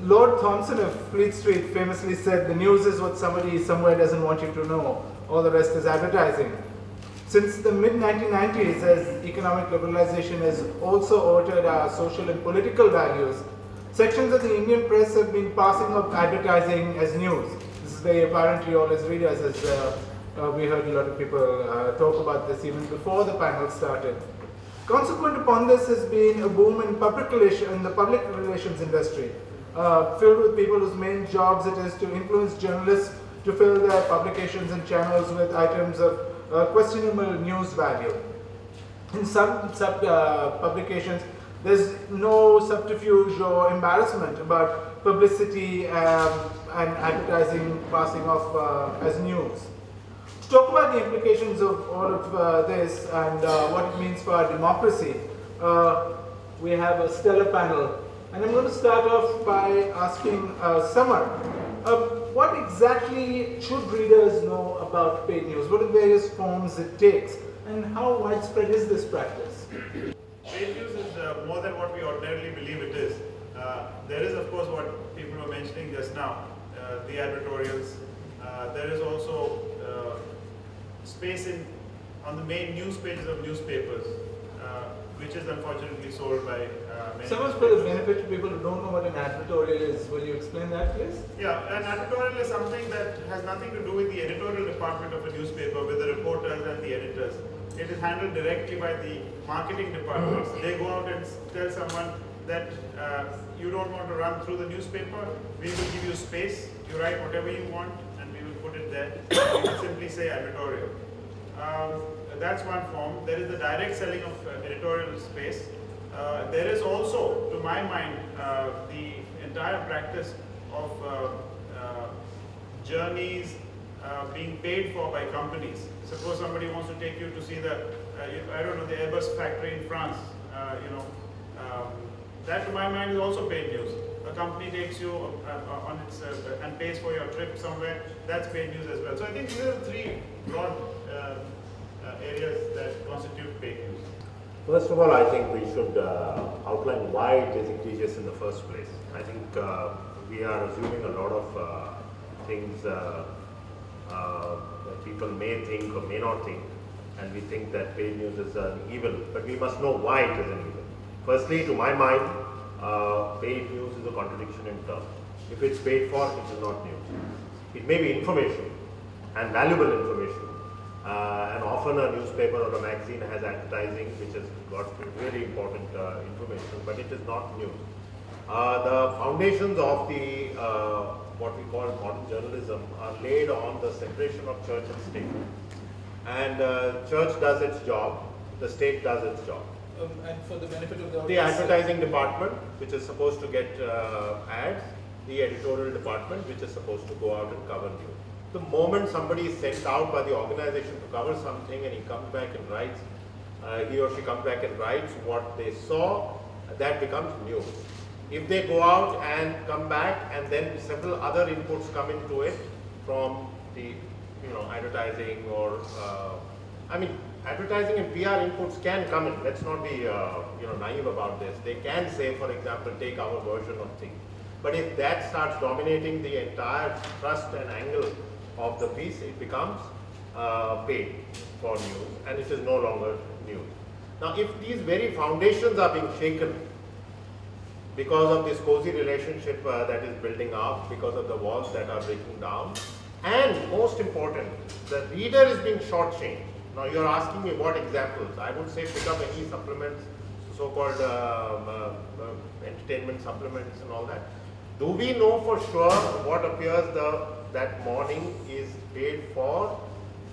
Lord Thompson of Fleet Street famously said, the news is what somebody somewhere doesn't want you to know. All the rest is advertising. Since the mid-1990s, as economic liberalization has also altered our social and political values, sections of the Indian press have been passing up advertising as news. This is very apparent to you all as readers, as we heard a lot of people talk about this even before the panel started. Consequent upon this has been a boom in the public relations industry, filled with people whose main jobs it is to influence journalists to fill their publications and channels with items of questionable news value. In some publications, there's no subterfuge or embarrassment about publicity and advertising passing off as news. To talk about the implications of all of this and what it means for our democracy, we have a stellar panel. And I'm going to start off by asking Samar, what exactly should readers know about paid news? What are the various forms it takes? And how widespread is this practice? Paid news is more than what we ordinarily believe it is. There is, of course, what people were mentioning just now, the advertorials. There is also space on the main news pages of newspapers, which is unfortunately sold by many. So much for the benefit of people who don't know what an advertorial is. Will you explain that, please? Yeah, an advertorial is something that has nothing to do with the editorial department of a newspaper, with the reporters and the editors. It is handled directly by the marketing departments. They go out and tell someone that you don't want to run through the newspaper, we will give you space, you write whatever you want, and we will put it there. You can simply say editorial. That's one form. There is the direct selling of editorial space. There is also, to my mind, the entire practice of journeys being paid for by companies. Suppose somebody wants to take you to see the, I don't know, the Airbus factory in France. That, to my mind, is also paid news. A company takes you on its and pays for your trip somewhere. That's paid news as well. So I think these are the three broad areas that constitute paid news. First of all, I think we should outline why it is egregious in the first place. I think we are assuming a lot of things that people may think or may not think, and we think that paid news is an evil, but we must know why it is an evil. Firstly, to my mind, paid news is a contradiction in terms. If it's paid for, it is not news. It may be information and valuable information. And often a newspaper or a magazine has advertising which has got really important information, but it is not news. The foundations of the what we call modern journalism are laid on the separation of church and state. And church does its job, the state does its job. And for the benefit of the advertising department, which is supposed to get ads, the editorial department, which is supposed to go out and cover news. The moment somebody is sent out by the organization to cover something and he comes back and writes, he or she comes back and writes what they saw, that becomes news. If they go out and come back and then several other inputs come into it from the advertising or advertising and PR inputs can come in. Let's not be naive about this. They can say, for example, take our version of things. But if that starts dominating the entire thrust and angle of the piece, it becomes paid for news, and it is no longer news. Now, if these very foundations are being shaken because of this cozy relationship that is building up, because of the walls that are breaking down, and most important, the reader is being shortchanged. Now, you are asking me what examples. I would say pick up any supplements, so-called entertainment supplements and all that. Do we know for sure what appears that morning is paid for,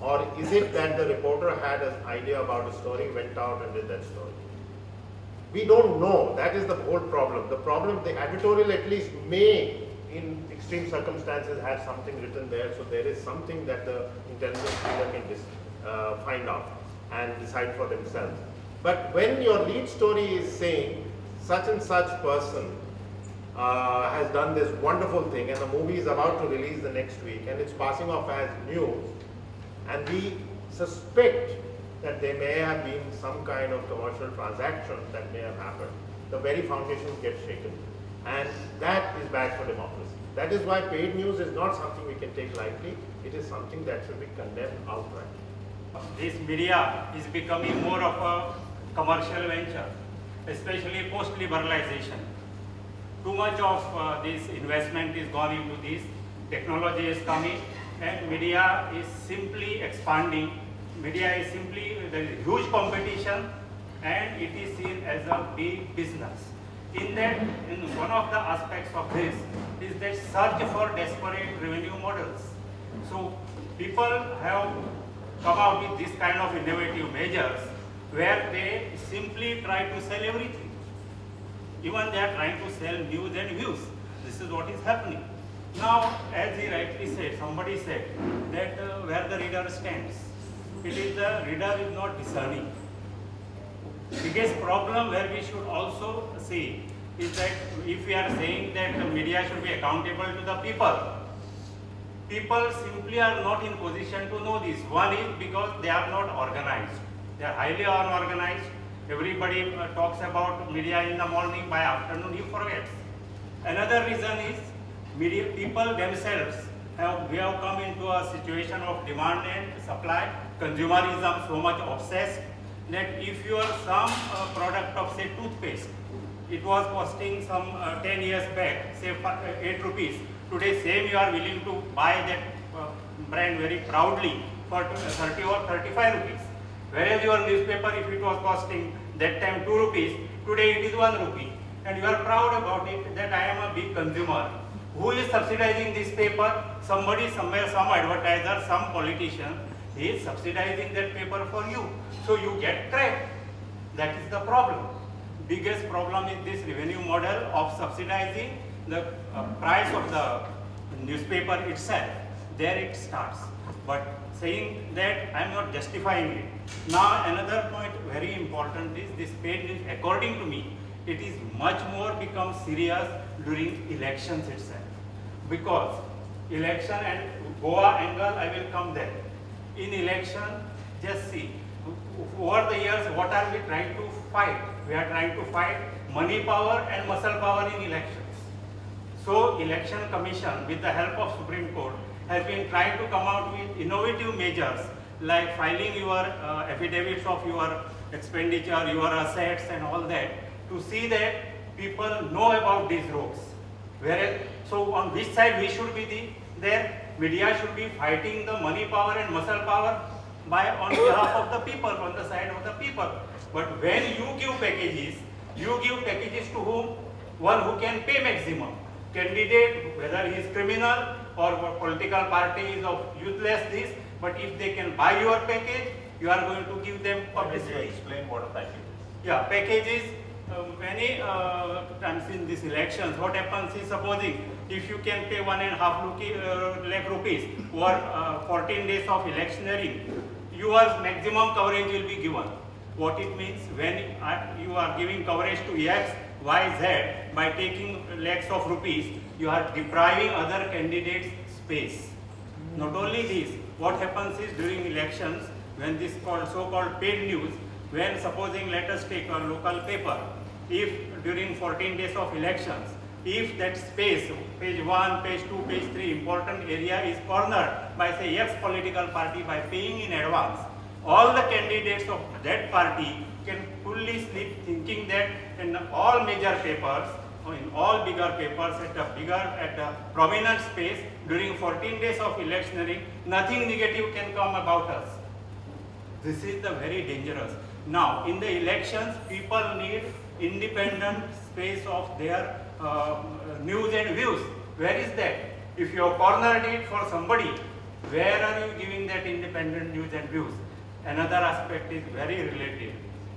or is it that the reporter had an idea about a story, went out and did that story? We don't know. That is the whole problem. The problem, the editorial at least may, in extreme circumstances, have something written there, so there is something that the intelligence reader can find out and decide for themselves. But when your lead story is saying such and such person has done this wonderful thing and the movie is about to release the next week and it's passing off as news, and we suspect that there may have been some kind of commercial transaction that may have happened, the very foundations get shaken. And that is bad for democracy. That is why paid news is not something we can take lightly. It is something that should be condemned outright. This media is becoming more of a commercial venture, especially post-liberalization. Too much of this investment is gone into this, technology is coming, and media is simply expanding. Media is simply, there is huge competition, and it is seen as a big business. In one of the aspects of this is that search for desperate revenue models. So people have come out with this kind of innovative measures where they simply try to sell everything. Even they are trying to sell news and views. This is what is happening. Now, as he rightly said, somebody said that where the reader stands, it is the reader is not discerning. Biggest problem where we should also see is that if we are saying that the media should be accountable to the people simply are not in position to know this. One is because they are not organized. They are highly unorganized. Everybody talks about media in the morning, by afternoon he forgets. Another reason is media people themselves we have come into a situation of demand and supply, consumerism so much obsessed that if you are some product of say toothpaste, it was costing some 10 years back, say 8 rupees. Today same you are willing to buy that brand very proudly for 30 or 35 rupees. Whereas your newspaper, if it was costing that time 2 rupees, today it is 1 rupee. And you are proud about it that I am a big consumer. Who is subsidizing this paper? Somebody somewhere, some advertiser, some politician, he is subsidizing that paper for you. So you get cracked. That is the problem. Biggest problem is this revenue model of subsidizing the price of the newspaper itself. There it starts. But saying that I am not justifying it. Now another point very important is this paid news. According to me, it is much more become serious during elections itself. Because election and Goa angle, I will come there. In election, just see, over the years, what are we trying to fight? We are trying to fight money power and muscle power in elections. So, Election Commission, with the help of Supreme Court, has been trying to come out with innovative measures like filing your affidavits of your expenditure, your assets and all that, to see that people know about these rogues. Whereas, so on which side we should be there? Media should be fighting the money power and muscle power on behalf of the people, on the side of the people. But when you give packages to whom? One who can pay maximum. Candidate, whether he is criminal or political party is of useless this, but if they can buy your package, you are going to give them publicity. Explain what a package is. Yeah, packages, many times in these elections, what happens is supposing if you can pay 1.5 lakh rupees over 14 days of electioneering, your maximum coverage will be given. What it means, when you are giving coverage to X, Y, Z, by taking lakhs of rupees, you are depriving other candidates space. Not only this, what happens is during elections, when this so-called paid news, when supposing let us take a local paper, if during 14 days of elections, if that space, page 1, page 2, page 3, important area is cornered by say X political party by paying in advance, all the candidates of that party can fully sleep thinking that in all major papers, or in all bigger papers at a prominent space during 14 days of electioneering, nothing negative can come about us. This is the very dangerous. Now, in the elections, people need independent space of their news and views. Where is that? If you have cornered it for somebody, where are you giving that independent news and views? Another aspect is very related.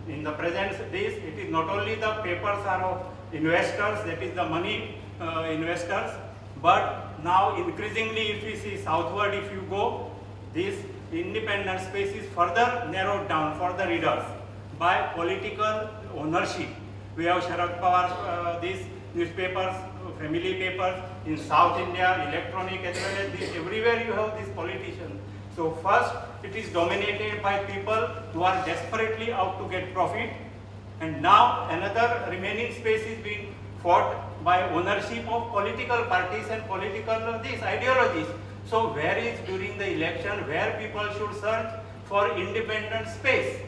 In the present days, it is not only the papers are of investors, that is the money investors, but now increasingly if we see southward, if you go, this independent space is further narrowed down for the readers by political ownership. We have Sharad Pawar, these newspapers, family papers in South India, electronic as well as this, everywhere you have these politicians. So first, it is dominated by people who are desperately out to get profit, and now another remaining space is being fought by ownership of political parties and political these ideologies. So where is during the election where people should search for independent space?